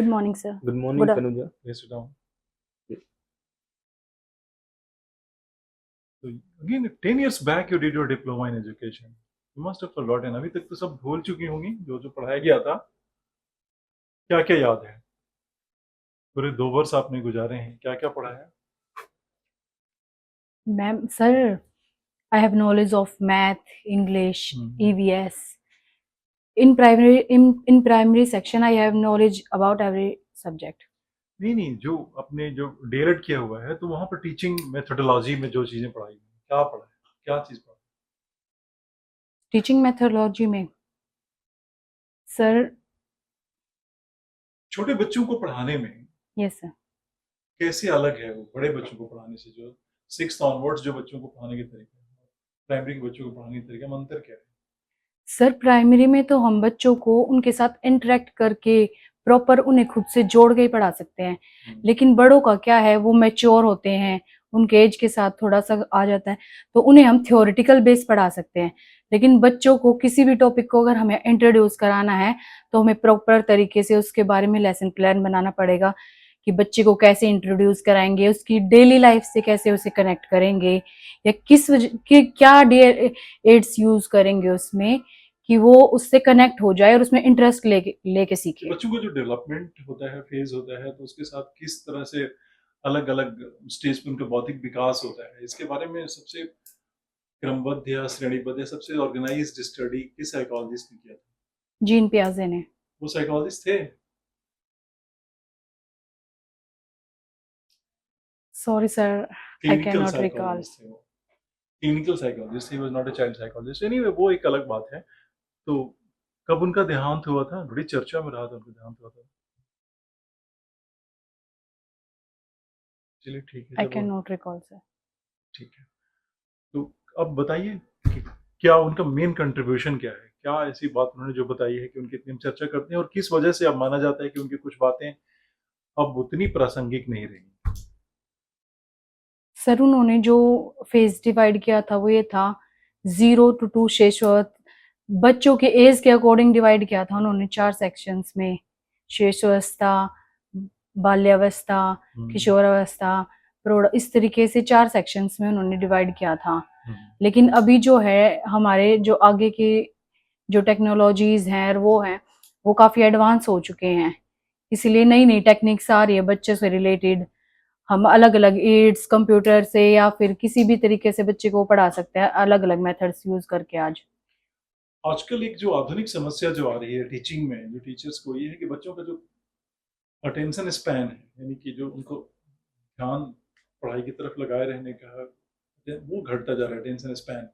Good morning, sir. Good morning, Good af- Tanuja. Yes, sit down. So again, 10 years back you did your diploma in education. You must have forgotten. अभी तक तो सब भूल चुकी होंगी जो जो पढ़ाया गया था. क्या क्या याद है? पूरे 2 वर्ष आपने गुजारे हैं. क्या क्या पढ़ाया? Ma'am, sir, I have knowledge of math, English, EVS. In primary section, I have knowledge about every subject. नहीं, जो अपने जो डीएलएड किया हुआ है तो वहां पर टीचिंग मेथोडोलॉजी में जो चीजें पढ़ाई क्या पढ़ा है? क्या चीज पढ़ा? Teaching methodology में, sir, छोटे बच्चों को पढ़ाने में yes, sir. कैसे अलग है वो बड़े बच्चों को पढ़ाने से? जो 6th ऑनवर्ड्स जो बच्चों को पढ़ाने के तरीके, प्राइमरी के बच्चों को पढ़ाने के तरीके में अंतर क्या है? सर प्राइमरी में तो हम बच्चों को उनके साथ इंटरेक्ट करके प्रॉपर उन्हें खुद से जोड़ के ही पढ़ा सकते हैं, लेकिन बड़ों का क्या है, वो मैच्योर होते हैं, उनके एज के साथ थोड़ा सा आ जाता है, तो उन्हें हम थ्योरेटिकल बेस पढ़ा सकते हैं। लेकिन बच्चों को किसी भी टॉपिक को अगर हमें इंट्रोड्यूस कराना है तो हमें प्रॉपर तरीके से उसके बारे में लेसन प्लान बनाना पड़ेगा कि बच्चे को कैसे इंट्रोड्यूस कराएंगे, उसकी डेली लाइफ से कैसे उसे कनेक्ट करेंगे, या किस वजह के क्या एड्स यूज करेंगे उसमें कि वो उससे कनेक्ट हो जाए और उसमें इंटरेस्ट लेके सीखे। बच्चों का जो डेवलपमेंट होता है, फेज होता है, तो उसके साथ किस तरह से अलग अलग स्टेज पे उनका बौद्धिक विकास होता है, इसके बारे में सबसे क्रमबद्ध या श्रेणीबद्ध या सबसे ऑर्गेनाइज्ड स्टडी किस साइकोलॉजिस्ट ने किया था? जीन पियाजे ने। वो साइकोलॉजिस्ट थे? Sorry sir, I can clinical not recall. Psychologist थे वो. Clinical psychologist, he was not a child psychologist. Anyway, वो एक अलग बात है. तो कब उनका देहांत हुआ था? बड़ी चर्चा में रहा था उनका देहांत हुआ था. चलिए ठीक है, आई जब कैन नॉट रिकॉल सर। ठीक है, तो अब बताइए कि क्या उनका मेन कंट्रीब्यूशन क्या है? क्या ऐसी बात उन्होंने जो बताई है कि उनकी इतनी हम चर्चा करते हैं, और किस वजह से अब माना जाता है कि उनकी कुछ बातें अब उतनी प्रासंगिक नहीं रही? सर उन्होंने जो फेज डिवाइड किया था वो ये था 0 to 2 शेषवत, बच्चों के एज के अकॉर्डिंग डिवाइड किया था उन्होंने 4 सेक्शंस में, शेषवस्था, बाल्यावस्था, किशोरावस्था, प्रौढ़, इस तरीके से 4 सेक्शंस में उन्होंने डिवाइड किया था। लेकिन अभी जो है हमारे जो आगे के जो टेक्नोलॉजीज हैं वो काफी एडवांस हो चुके हैं, इसलिए नई नई टेक्निक्स आ रही है बच्चे से रिलेटेड। हम अलग अलग एड्स कंप्यूटर से या फिर किसी भी तरीके से बच्चे को पढ़ा सकते हैं अलग अलग मेथड्स यूज करके। आजकल एक जो आधुनिक समस्या जो आ रही है टीचिंग में, जो टीचर्स को, ये है कि बच्चों का जो अटेंशन स्पैन है, यानी कि जो उनको ध्यान पढ़ाई की तरफ लगाए रहने का, वो घटता जा रहा है. अटेंशन स्पैन,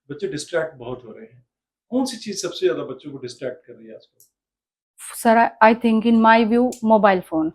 बच्चे डिस्ट्रैक्ट बहुत हो रहे हैं. कौन सी चीज सबसे ज्यादा बच्चों को डिस्ट्रैक्ट कर रही है आजकल? Sir I think in my view mobile phone.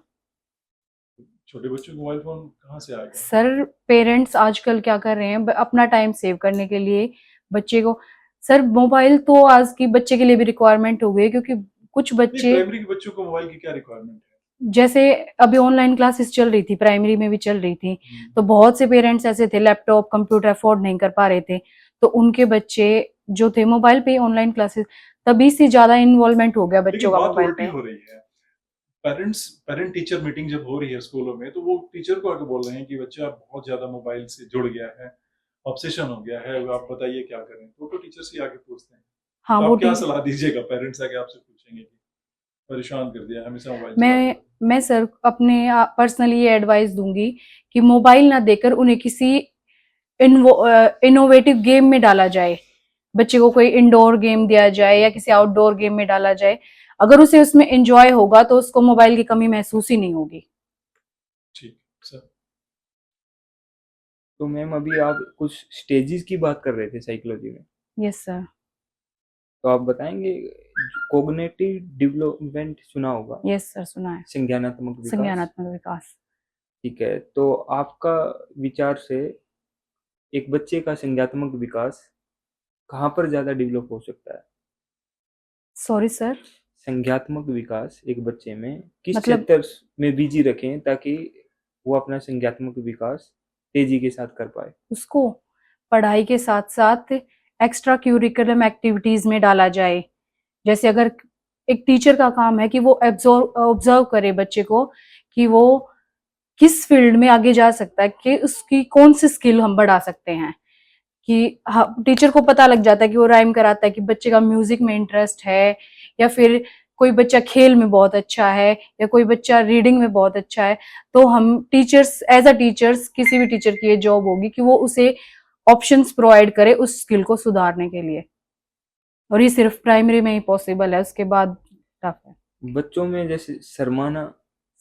छोटे बच्चों को मोबाइल फोन कहाँ से आ गया? सर पेरेंट्स आजकल क्या कर रहे हैं, अपना टाइम सेव करने के लिए बच्चे को, सर मोबाइल तो आज की बच्चे के लिए भी रिक्वायरमेंट हो गई, क्योंकि कुछ बच्चे, प्राइमरी के बच्चों को मोबाइल की क्या रिक्वायरमेंट है? जैसे अभी ऑनलाइन क्लासेस चल रही थी, प्राइमरी में भी चल रही थी, तो बहुत से पेरेंट्स ऐसे थे लैपटॉप कंप्यूटर अफोर्ड नहीं कर पा रहे थे, तो उनके बच्चे जो थे मोबाइल पे ऑनलाइन क्लासेस, तभी से ज्यादा इन्वॉल्वमेंट हो गया बच्चों का मोबाइल पे। हो रही है. पेरेंट टीचर मीटिंग जब हो रही है स्कूलों में, तो वो टीचर को आके बोल रहे हैं कि बच्चा बहुत ज्यादा मोबाइल से जुड़ गया है, ऑब्सेशन हो गया है, आप बताइए क्या करें. तो टीचर से आके पूछते हैं. हाँ, तो वो आप क्या सलाह दीजिएगा? पेरेंट्स आके आपसे पूछेंगे कि परेशान कर दिया हमेशा मोबाइल मैं सर अपने पर्सनली ये एडवाइस दूंगी कि मोबाइल ना देकर उन्हें किसी इनोवेटिव गेम में डाला जाए, बच्चे को कोई इंडोर गेम दिया जाए या किसी आउटडोर गेम में डाला जाए, अगर उसे उसमें एंजॉय होगा तो उसको मोबाइल की कमी महसूस ही नहीं होगी। ठीक सर. तो मैम अभी आप कुछ स्टेजेस की बात कर रहे थे साइकोलॉजी में, यस सर। तो आप बताएंगे? कोग्निटिव डेवलपमेंट सुना होगा? यस सर, सुना है। संज्ञानात्मक विकास. संज्ञानात्मक विकास। ठीक है, तो आपका विचार से एक बच्चे का संज्ञानात्मक विकास कहाँ पर ज्यादा डेवलप हो सकता है? सॉरी सर, संज्ञानात्मक विकास एक बच्चे में किस मतलब क्षेत्र में बिजी रखें ताकि वो अपना संज्ञानात्मक विकास तेजी के साथ कर पाए? उसको पढ़ाई के साथ साथ एक्स्ट्रा क्यूरिकुलम एक्टिविटीज में डाला जाए, जैसे अगर एक टीचर का काम है कि वो ऑब्जर्व करे बच्चे को कि वो किस फील्ड में आगे जा सकता है, कि उसकी कौन सी स्किल हम बढ़ा सकते हैं। कि टीचर को पता लग जाता है कि वो राइम कराता है कि बच्चे का म्यूजिक में इंटरेस्ट है, या फिर कोई बच्चा खेल में बहुत अच्छा है, या कोई बच्चा रीडिंग में बहुत अच्छा है। तो हम टीचर्स, एज अ टीचर्स, किसी भी टीचर की ये जॉब होगी कि वो उसे ऑप्शंस प्रोवाइड करे उस स्किल को सुधारने के लिए। और ये सिर्फ प्राइमरी में ही पॉसिबल है, उसके बाद टफ है। बच्चों में जैसे शर्माना,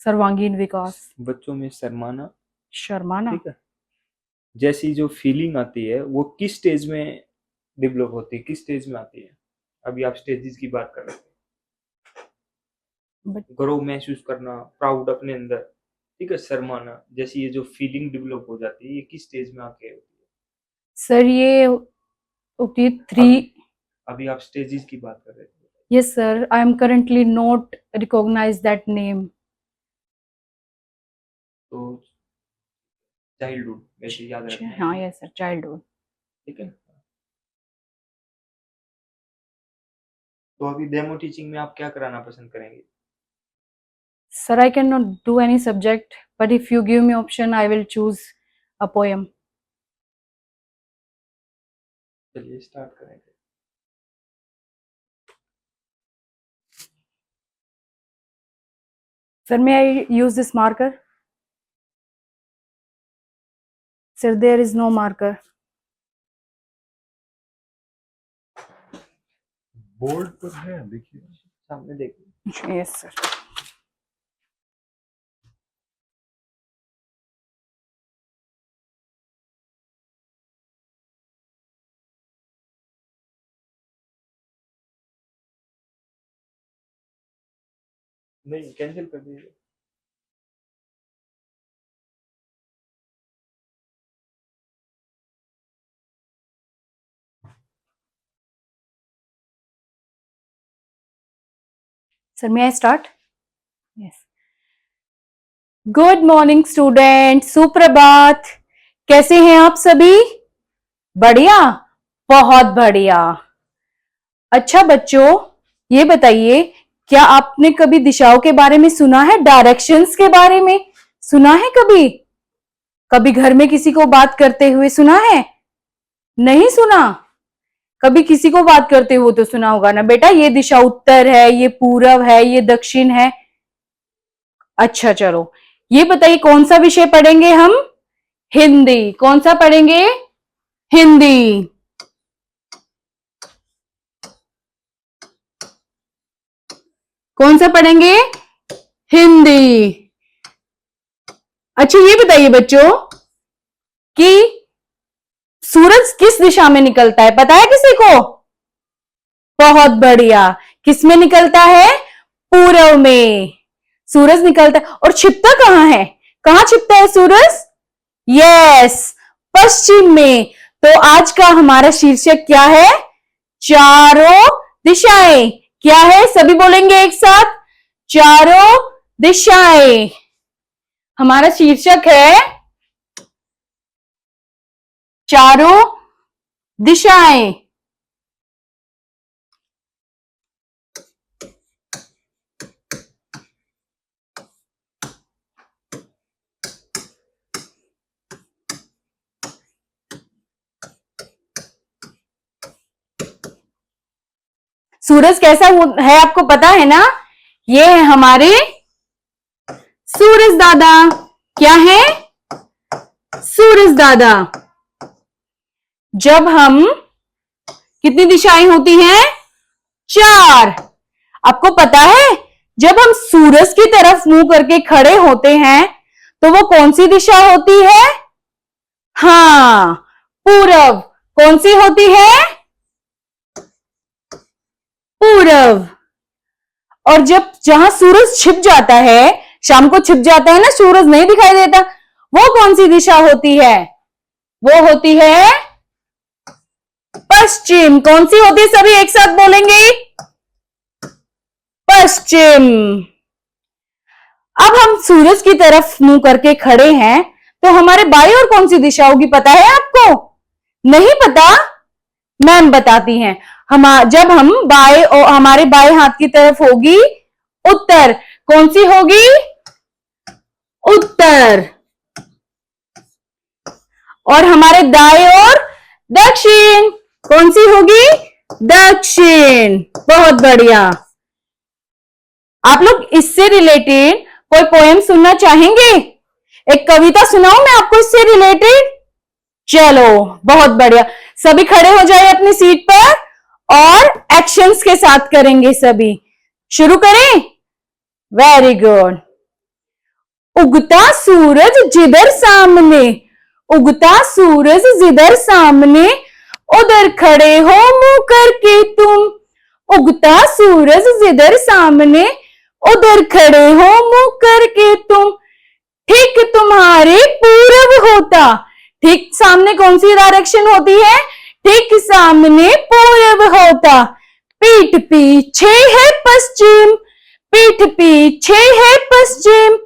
सर्वांगीण विकास, बच्चों में शर्माना, शर्माना, ठीक है, जैसी जो फीलिंग आती है वो किस स्टेज में डेवलप होती है, किस स्टेज में आती है? अभी आप स्टेजेस की बात कर रहे थे, गर्व महसूस करना, प्राउड अपने अंदर, ठीक है, शर्माना, जैसी ये जो फीलिंग डेवलप हो जाती है, ये किस स्टेज में आके होती है? सर ये होती है 3। अभी आप स्टेजेस की बात कर रहे थे। Yes, sir. I am currently not recognize that name. तो चाइल्डहुड वैसे याद रखना है, हाँ, yes, sir. Childhood. ठीक है ना? तो अभी डेमो टीचिंग में आप क्या कराना पसंद करेंगे? Sir, I cannot do any subject, but if you give me option, I will choose a poem. चलिए स्टार्ट करेंगे। Sir, may I use this marker? Sir, there is no marker. Board पर है, देखिए सामने देखिए। Yes, sir. नहीं, cancel कर दीजिए। Sir, may I start? Yes. Good morning, students. सुप्रभात। कैसे हैं आप सभी? बढ़िया, बहुत बढ़िया। अच्छा बच्चों, ये बताइए, क्या आपने कभी दिशाओं के बारे में सुना है? डायरेक्शंस के बारे में सुना है कभी? कभी घर में किसी को बात करते हुए सुना है? नहीं सुना? कभी किसी को बात करते हुए तो सुना होगा ना बेटा, ये दिशा उत्तर है, ये पूरब है, ये दक्षिण है। अच्छा चलो, ये बताइए कौन सा विषय पढ़ेंगे हम? हिंदी। कौन सा पढ़ेंगे? हिंदी। कौन सा पढ़ेंगे? हिंदी। अच्छा ये बताइए बच्चों कि सूरज किस दिशा में निकलता है, पता है किसी को? बहुत बढ़िया। किस में निकलता है? पूरब में सूरज निकलता है। और छिपता कहां है? कहां छिपता है सूरज? यस, पश्चिम में। तो आज का हमारा शीर्षक क्या है? चारों दिशाएं। क्या है? सभी बोलेंगे एक साथ, चारों दिशाएं। हमारा शीर्षक है चारों दिशाएं। सूरज कैसा है आपको पता है ना? ये है हमारे सूरज दादा। क्या है? सूरज दादा। जब हम, कितनी दिशाएं होती हैं? 4। आपको पता है जब हम सूरज की तरफ मुंह करके खड़े होते हैं तो वो कौन सी दिशा होती है? हाँ, पूरब। कौन सी होती है? पूरब। और जब जहां सूरज छिप जाता है, शाम को छिप जाता है ना, सूरज नहीं दिखाई देता, वो कौन सी दिशा होती है? वो होती है पश्चिम। कौन सी होती है? सभी एक साथ बोलेंगे, पश्चिम। अब हम सूरज की तरफ मुंह करके खड़े हैं तो हमारे बाई ओर कौन सी दिशा होगी, पता है आपको? नहीं पता? मैम बताती हैं। जब हम बाएं और हमारे बाएं हाथ की तरफ होगी उत्तर, कौन सी होगी? उत्तर। और हमारे दाएं ओर दक्षिण, कौन सी होगी? दक्षिण। बहुत बढ़िया। आप लोग इससे रिलेटेड कोई पोएम सुनना चाहेंगे? एक कविता सुनाऊं मैं आपको इससे रिलेटेड? चलो बहुत बढ़िया, सभी खड़े हो जाए अपनी सीट पर और एक्शंस के साथ करेंगे सभी। शुरू करें? Very good. उगता सूरज जिधर सामने, उगता सूरज जिधर सामने, उधर खड़े हो मुंह करके तुम। उगता सूरज जिधर सामने, उधर खड़े हो मुंह करके तुम। ठीक तुम्हारे पूरब होता, ठीक सामने कौन सी डायरेक्शन होती है? ठीक सामने पूरब होता। पीठ पीछे है पश्चिम, पीठ पीछे है पश्चिम।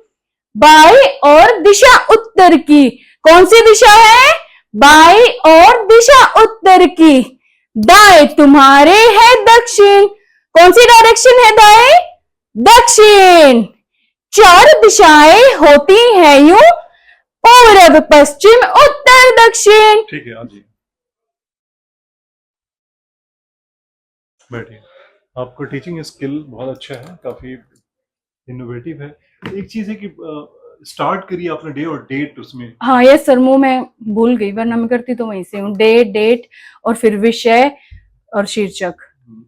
बाई और दिशा उत्तर की, कौन सी दिशा है? बाई और दिशा उत्तर की। दाएं तुम्हारे है दक्षिण, कौन सी डायरेक्शन है दाएं? दक्षिण। चार दिशाएं होती हैं यूं, पूरब पश्चिम उत्तर दक्षिण। ठीक है, जी बैठिए। आपका टीचिंग स्किल बहुत अच्छा है, काफी इनोवेटिव है। एक चीज है कि स्टार्ट करिए आपने डे और डेट उसमें। हाँ ये सर, वो मैं भूल गई, वरना मैं करती तो वहीं से हूँ। डेट और फिर विषय और शीर्षक।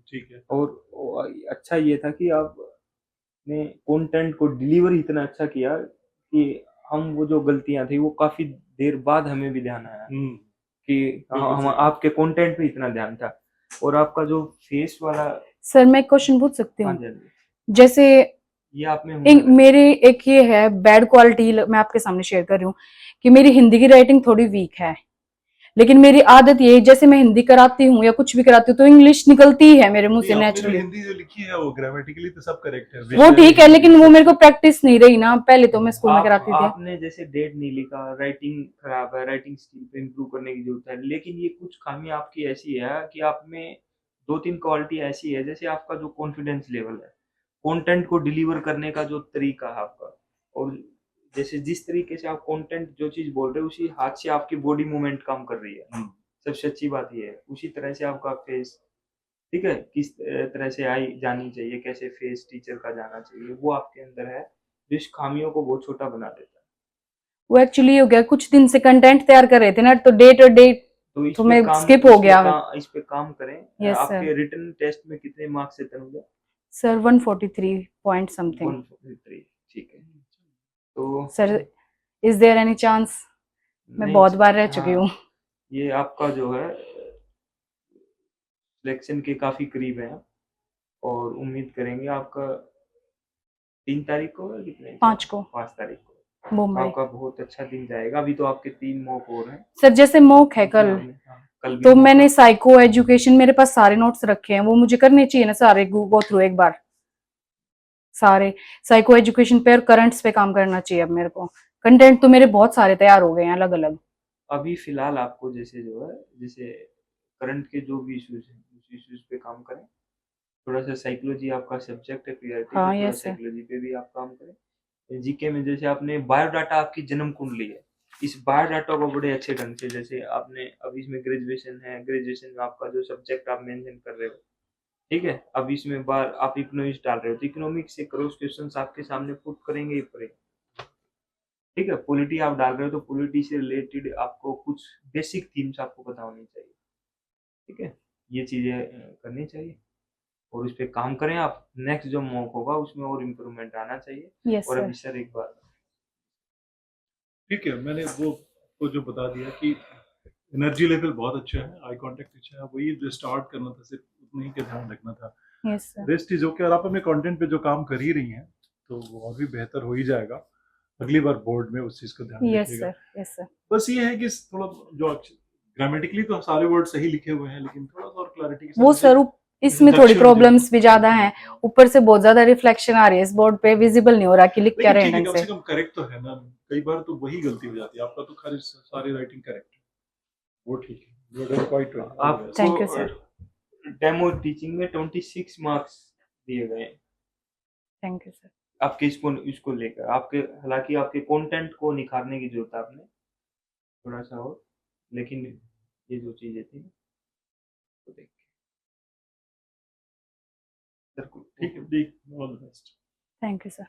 ठीक है। और अच्छा ये था कि आपने कंटेंट को डिलीवर इतना अच्छा किया कि हम वो जो गलतियां थी वो काफी देर बाद हमें भी ध्यान आया कि हम आपके कंटेंट पे इतना ध्यान था। और आपका जो फेस वाला, सर मैं क्वेश्चन पूछ सकती हाँ हूँ? जी, हाँ जी, जैसे ये आपने हुनर है। मेरी एक ये है बैड क्वालिटी, मैं आपके सामने शेयर कर रही हूँ कि मेरी हिंदी की राइटिंग थोड़ी वीक है, लेकिन मेरी आदत ये, जैसे मैं हिंदी कराती हूँ या कुछ भी कराती हूँ तो इंग्लिश निकलती है मेरे मुंह से नहीं, आपने जो नेचुरली। हिंदी जो लिखी है वो ग्रामेटिकली तो सब करेक्ट है, वो विषय, ठीक है, लेकिन वो सब मेरे को प्रैक्टिस नहीं रही ना, पहले तो मैं स्कूल में कराती थी। आपने जैसे डेट नहीं लिखा, राइटिंग खराब है, राइटिंग स्किल पे इम्प्रूव करने की जरूरत है। लेकिन ये कुछ खामी आपकी ऐसी है कि आप में दो तीन क्वालिटी ऐसी है, जैसे आपका जो कॉन्फिडेंस लेवल है, कंटेंट को डिलीवर करने का जो तरीका है आपका, और जैसे जिस तरीके से आप कंटेंट जो चीज बोल रहे हो उसी हाथ से आपकी बॉडी मूवमेंट काम कर रही है। सबसे अच्छी बात ये है, उसी तरह से आपका फेस, ठीक है, किस तरह से आई जानी चाहिए, कैसे फेस टीचर का जाना चाहिए, वो आपके अंदर है, जो इस खामियों को बहुत छोटा बना देता है। वो एक्चुअली हो गया, कुछ दिन से कंटेंट तैयार कर रहे थे ना, तो डेट और डेट तो इस तो पे मैं काम, स्किप हो गया। इस पे काम करें। यस आपके सर। रिटन टेस्ट में कितने मार्क्स से तनुजा? Sir 143 point something. 143, ठीक है। तो sir is there any chance? मैं नहीं, बहुत बार रह चुकी हाँ, हूँ। ये आपका जो है सिलेक्शन के काफी करीब है, और उम्मीद करेंगे आपका 3 तारीख को है, कितने, 5 को 5 तारीख को मुंबई। आपका बहुत अच्छा दिन जाएगा। अभी तो आपके 3 मॉक और हैं। सर जैसे मॉक है कल, कल भी तो मॉक मैंने है। साइको एजुकेशन, मेरे पास सारे नोट्स रखे हैं, वो मुझे करने चाहिए ना सारे, गो थ्रू एक बार सारे साइको एजुकेशन पे और करंट्स पे काम करना चाहिए अब मेरे को। कंटेंट तो मेरे बहुत सारे तैयार हो गए हैं अलग अलग। अभी फिलहाल आपको जैसे जो है, जैसे करंट के जो भी इश्यूज हैं उस इश्यूज पे काम करें। थोड़ा सा साइकोलॉजी आपका सब्जेक्ट है, प्रियोरिटी हाँ पे थोड़ा यस सर। साइकोलॉजी पे भी आप काम करें। जीके में जैसे आपने बायोडाटा, आपकी जन्म कुंडली है, इस बायोडाटा को बड़े अच्छे ढंग से, जैसे आपने अब इसमें ग्रेजुएशन है, ग्रेजुएशन में आपका जो सब्जेक्ट आप मेंशन कर रहे हो, ठीक है, अब इसमें बार आप इकोनॉमिक्स डाल रहे हो तो इकोनॉमिक्स से क्रॉस क्वेश्चंस आपके सामने पुट करेंगे ही पड़ेंगे। ठीक है, पॉलिटी आप डाल रहे हो तो पॉलिटी से रिलेटेड आपको कुछ बेसिक थीम्स आपको पता होनी चाहिए। ठीक है, ये चीजें करनी चाहिए और उस पर काम करें आप। नेक्स्ट जो मॉक होगा उसमें और इम्प्रूवमेंट आना चाहिए। यस और सर। अभी सर एक बार, ठीक है, मैंने वो जो बता दिया कि एनर्जी लेवल बहुत अच्छा है, आई कांटेक्ट अच्छा है, वही जो स्टार्ट करना था, सिर्फ उतना ही का ध्यान रखना था। Yes sir. Rest is okay. और आप अपने कंटेंट पे जो काम कर ही रही हैं तो वो और भी बेहतर हो ही जाएगा। अगली बार बोर्ड में उस चीज का ध्यान यस रखिएगा। सर। Yes sir. बस ये है कि थोड़ा जो ग्रामेटिकली तो सारे वर्ड सही लिखे हुए हैं, लेकिन थोड़ा सा और क्लैरिटी के साथ, वो सर इसमें थोड़ी प्रॉब्लम्स भी ज्यादा हैं, ऊपर से बहुत ज्यादा रिफ्लेक्शन आ रही है, इस बोर्ड पे विजिबल नहीं हो रहा कि लिख क्या रहे हैं ढंग कम से। कम करेक्ट तो है ना। कई बार तो वही गलती हो जाती है, आपका तो सारी राइटिंग करेक्ट है, वो ठीक है। आप thank you sir. Demo teaching में 26 मार्क्स दिए गए हैं थैंक यू सर। आपके इसको लेकर। आपके हालांकि आपके कंटेंट को निखारने की जरूरत है आपने थोड़ा सा और, लेकिन ये जो चीजें थी तो देख के सर को ठीक है, all the best. Thank you sir.